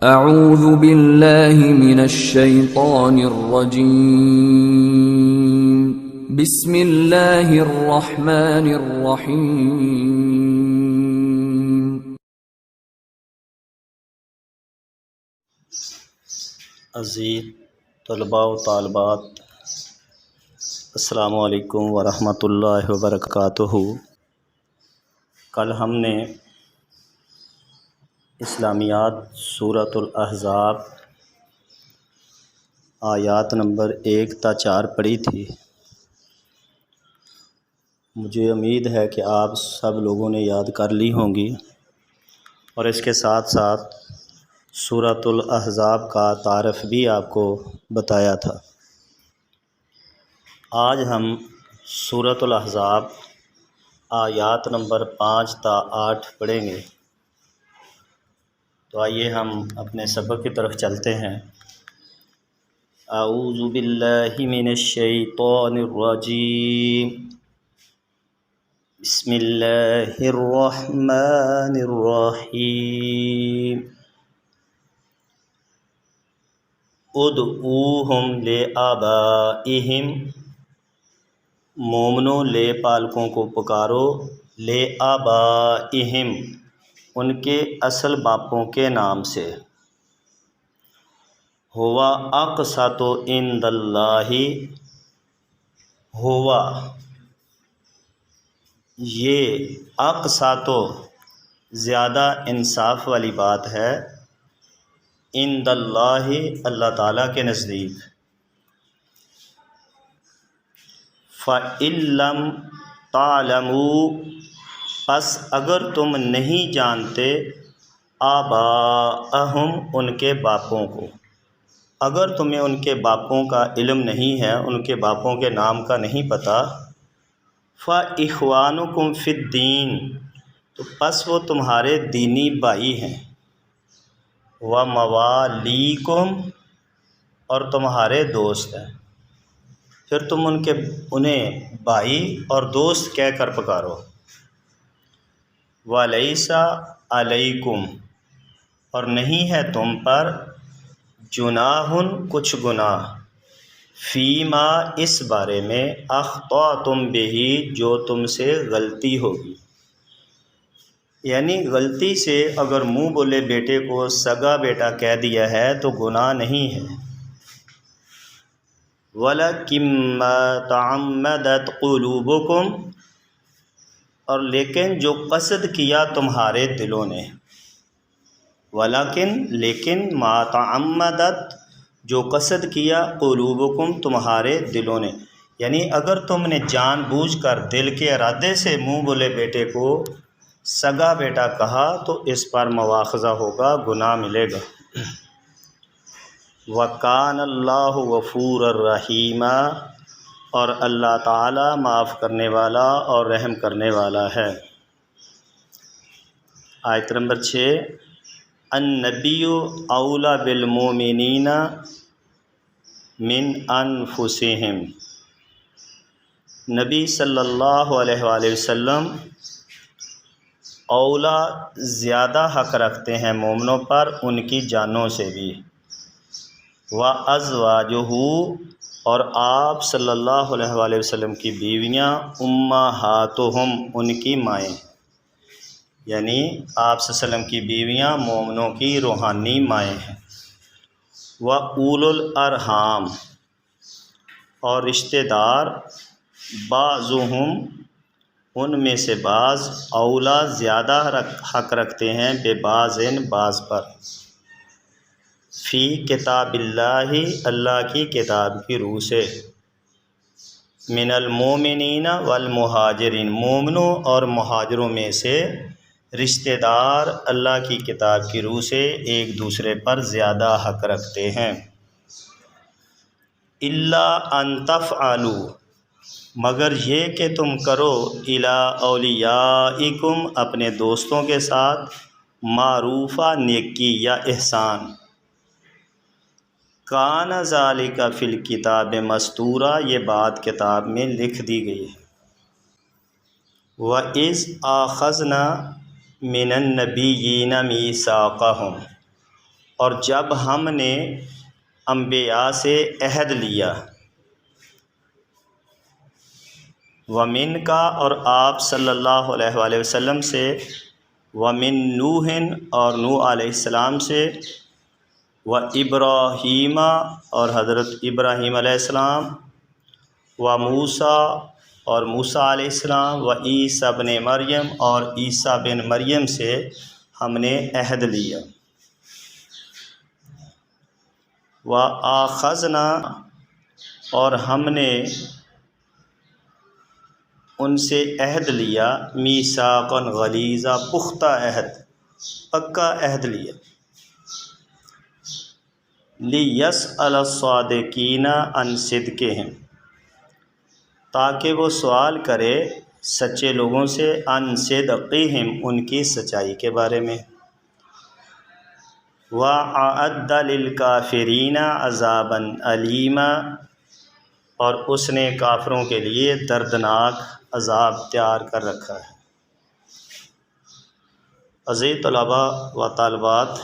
اعوذ باللہ من الشیطان الرجیم بسم اللہ الرحمن الرحیم عزیز طلباء و طالبات، السلام علیکم ورحمۃ اللہ وبرکاتہ۔ کل ہم نے اسلامیات سورۃ الاحزاب آیات نمبر 1 تا 4 پڑھی تھی۔ مجھے امید ہے کہ آپ سب لوگوں نے یاد کر لی ہوں گی، اور اس کے ساتھ ساتھ سورۃ الاحزاب کا تعارف بھی آپ کو بتایا تھا۔ آج ہم سورۃ الاحزاب آیات نمبر 5 تا 8 پڑھیں گے۔ تو آئیے ہم اپنے سبق کی طرف چلتے ہیں۔ اعوذ باللہ من الشیطان الرجیم، بسم اللہ الرحمن الرحیم۔ ادعوہم لآبائہم، مومنوں لے پالکوں کو پکارو، لآبائہم ان کے اصل باپوں کے نام سے، ہوا اقسط عند اللہ، ہوا یہ اقسط زیادہ انصاف والی بات ہے، عند اللہ اللہ تعالیٰ کے نزدیک۔ فَإِن لَّمْ تَعْلَمُوا پس اگر تم نہیں جانتے، آباءہم ان کے باپوں کو، اگر تمہیں ان کے باپوں کا علم نہیں ہے، ان کے باپوں کے نام کا نہیں پتہ، فَإِخْوَانُكُمْ فِي الدِّينِ تو پس وہ تمہارے دینی بھائی ہیں، وَمَوَالِيكُمْ اور تمہارے دوست ہیں۔ پھر تم انہیں بھائی اور دوست کہہ کر پکارو۔ وَلَيْسَ عَلَيْكُمْ اور نہیں ہے تم پر، جناح کچھ گناہ، فیما اس بارے میں، اخطأتم بہ جو تم سے غلطی ہوگی، یعنی غلطی سے اگر منہ بولے بیٹے کو سگا بیٹا کہہ دیا ہے تو گناہ نہیں ہے۔ وَلَكِن مَّا تَعَمَّدَتْ قُلُوبُكُمْ اور لیکن جو قصد کیا تمہارے دلوں نے، وَلَكِن لیکن مَا تَعَمَّدَتْ جو قصد کیا، قُلُوبُكُمْ تمہارے دلوں نے، یعنی اگر تم نے جان بوجھ کر دل کے ارادے سے منہ بولے بیٹے کو سگا بیٹا کہا تو اس پر مواخذہ ہوگا، گناہ ملے گا۔ وَكَانَ اللَّهُ غَفُورًا رَحِيمًا اور اللہ تعالیٰ معاف کرنے والا اور رحم کرنے والا ہے۔ آیت نمبر 6، النبی اولی بالمؤمنین من انفسہم، نبی صلی اللہ علیہ وآلہ وسلم اولا زیادہ حق رکھتے ہیں مومنوں پر ان کی جانوں سے بھی، وَأَزْوَاجُهُ اور آپ صلی اللہ علیہ وآلہ وسلم کی بیویاں، اُمَّہَاتُہُم ان کی مائیں، یعنی آپ صلی اللہ علیہ وسلم کی بیویاں مومنوں کی روحانی مائیں ہیں۔ وَأُولُو الْأَرْحَامِ اور رشتہ دار، بعضُہم ان میں سے بعض، اولا زیادہ حق رکھتے ہیں، ببعضٍ بعض پر، فی کتاب اللہ اللہ کی کتاب کی روح سے، من المؤمنین والمہاجرین مومنوں اور مہاجروں میں سے رشتہ دار اللہ کی کتاب کی روح سے ایک دوسرے پر زیادہ حق رکھتے ہیں۔ الا ان تفعلوا مگر یہ کہ تم کرو، الی اولیائکم اپنے دوستوں کے ساتھ، معروفہ نیکی یا احسان، کان ذالک فی الکتاب مستورا یہ بات کتاب میں لکھ دی گئی ہے۔ وَإِذْ آخَذْنَا مِنَ النَّبِيِّينَ مِيثَاقَهُمْ اور جب ہم نے انبیاء سے عہد لیا، ومن کا اور آپ صلی اللہ علیہ وآلہ وسلم سے، ومن نوح اور نوح علیہ السلام سے، و ابراہیم اور حضرت ابراہیم علیہ السلام، و موسیٰ اور موسیٰ علیہ السلام، و عیسیٰ بن مریم اور عیسیٰ بن مریم سے ہم نے عہد لیا، و آخذنا اور ہم نے ان سے عہد لیا، میثاقا غلیظا پختہ عہد، پکا عہد لیا، لیسأل الصادقین عن صدقہم تاکہ وہ سوال کرے سچے لوگوں سے، عن صدقہم ان کی سچائی کے بارے میں، وَأَعَدَّ لِلْكَافِرِينَ عَذَابًا أَلِيمًا اور اس نے کافروں کے لیے دردناک عذاب تیار کر رکھا ہے۔ عزیز طلباء و طالبات،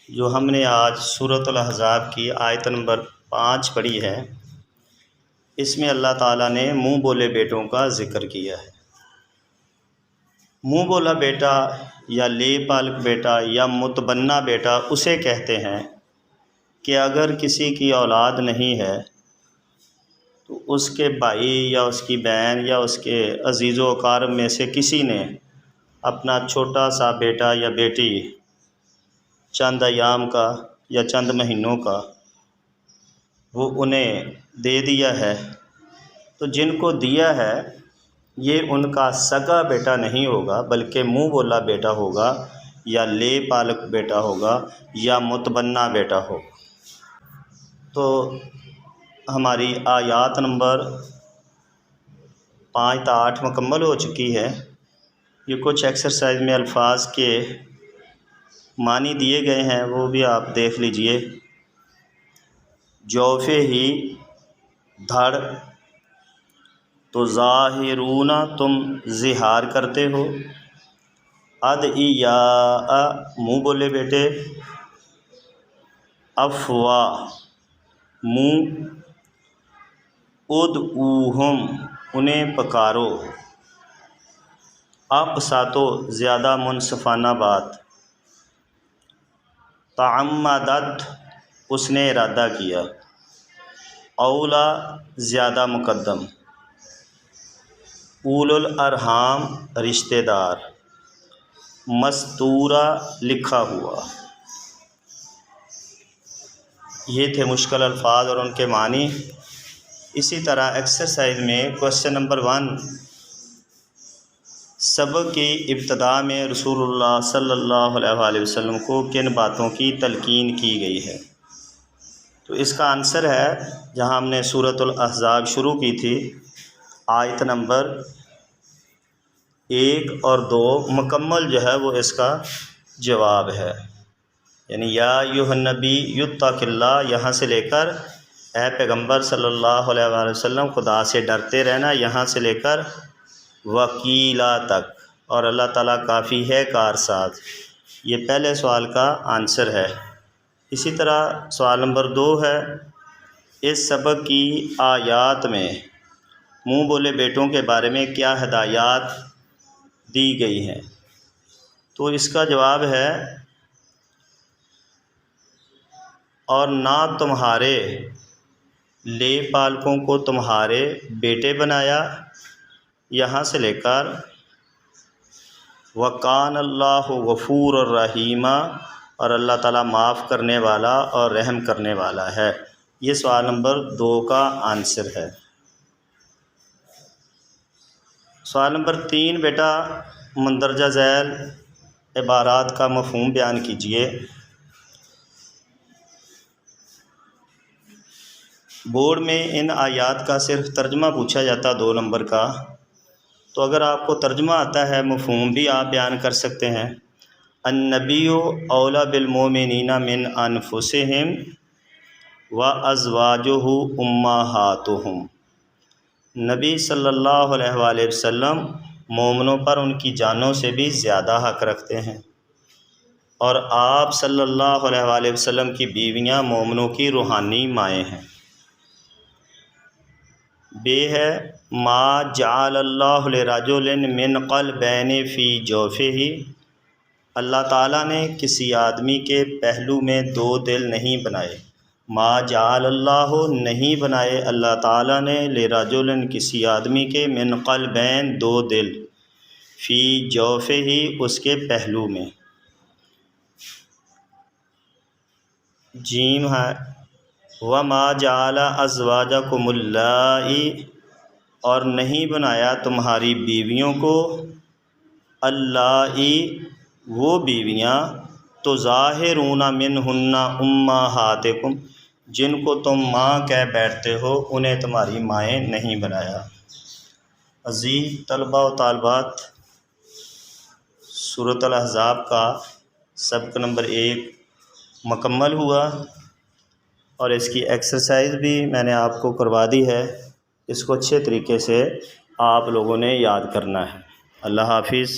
جو ہم نے آج سورۃ الاحزاب کی آیت نمبر 5 پڑھی ہے، اس میں اللہ تعالیٰ نے منہ بولے بیٹوں کا ذکر کیا ہے۔ منہ بولا بیٹا یا لے پالک بیٹا یا متبنہ بیٹا اسے کہتے ہیں کہ اگر کسی کی اولاد نہیں ہے تو اس کے بھائی یا اس کی بہن یا اس کے عزیز و اقارب میں سے کسی نے اپنا چھوٹا سا بیٹا یا بیٹی چند ایام کا یا چند مہینوں کا وہ انہیں دے دیا ہے، تو جن کو دیا ہے یہ ان کا سگا بیٹا نہیں ہوگا، بلکہ منہ بولا بیٹا ہوگا، یا لے پالک بیٹا ہوگا، یا متبنہ بیٹا ہوگا۔ تو ہماری آیات نمبر 5 تا 8 مکمل ہو چکی ہے۔ یہ کچھ ایکسرسائز میں الفاظ کے معنی دیے گئے ہیں، وہ بھی آپ دیکھ لیجئے۔ جوفے ہی دھڑ، تو ظاہرون تم ظہار کرتے ہو، ادعیاء منہ بولے بیٹے، افواہ منہ، ادعوہم انہیں پکارو، اقسطوا زیادہ منصفانہ بات، تعمدت اس نے ارادہ کیا، اولا زیادہ مقدم، اولو الارحام رشتہ دار، مستورہ لکھا ہوا۔ یہ تھے مشکل الفاظ اور ان کے معنی۔ اسی طرح ایکسرسائز میں کوشچن نمبر 1، سبق کی ابتدا میں رسول اللہ صلی اللہ علیہ وآلہ وسلم کو کن باتوں کی تلقین کی گئی ہے؟ تو اس کا آنسر ہے، جہاں ہم نے سورۃ الاحزاب شروع کی تھی، آیت نمبر 1 اور 2 مکمل جو ہے وہ اس کا جواب ہے، یعنی یا ایھا النبی اتق اللہ، یہاں سے لے کر اے پیغمبر صلی اللہ علیہ وآلہ وسلم خدا سے ڈرتے رہنا، یہاں سے لے کر وکیلا تک، اور اللہ تعالیٰ کافی ہے کارساز۔ یہ پہلے سوال کا آنسر ہے۔ اسی طرح سوال نمبر 2 ہے، اس سبق کی آیات میں منہ بولے بیٹوں کے بارے میں کیا ہدایات دی گئی ہیں؟ تو اس کا جواب ہے، اور نہ تمہارے لے پالکوں کو تمہارے بیٹے بنایا، یہاں سے لے کر وَقَانَ اللَّهُ غَفُورًا رَحِيمًا، اور اللہ تعالیٰ معاف کرنے والا اور رحم کرنے والا ہے۔ یہ سوال نمبر 2 کا آنسر ہے۔ سوال نمبر 3 بیٹا، مندرجہ ذیل عبارات کا مفہوم بیان کیجیے۔ بورڈ میں ان آیات کا صرف ترجمہ پوچھا جاتا 2 نمبر کا، تو اگر آپ کو ترجمہ آتا ہے مفہوم بھی آپ بیان کر سکتے ہیں۔ النبی اولیٰ بالمؤمنین من انفسہم وازواجہ امہاتہم، نبی صلی اللہ علیہ وآلہ وسلم مومنوں پر ان کی جانوں سے بھی زیادہ حق رکھتے ہیں۔ اور آپ صلی اللہ علیہ وآلہ وسلم کی بیویاں مومنوں کی روحانی مائیں ہیں۔ بے ہے ما جعل اللہ لرجل من قلبین فی جوفہ، اللہ تعالیٰ نے کسی آدمی کے پہلو میں دو دل نہیں بنائے۔ ما جعل اللہ، نہیں بنائے اللہ تعالیٰ نے، لرجل کسی آدمی کے، من قلبین دو دل، فی جوفہ اس کے پہلو میں۔ جیم ہے وما جعل ازواجکم اللائی، اور نہیں بنایا تمہاری بیویوں کو، اللائی وہ بیویاں، تظاہرون منہن امہاتکم جن کو تم ماں کہہ بیٹھتے ہو، انہیں تمہاری مائیں نہیں بنایا۔ عزیز طلباء و طالبات، سورۃ الاحزاب کا سبق نمبر 1 مکمل ہوا، اور اس کی ایکسرسائز بھی میں نے آپ کو کروا دی ہے۔ اس کو اچھے طریقے سے آپ لوگوں نے یاد کرنا ہے۔ اللہ حافظ۔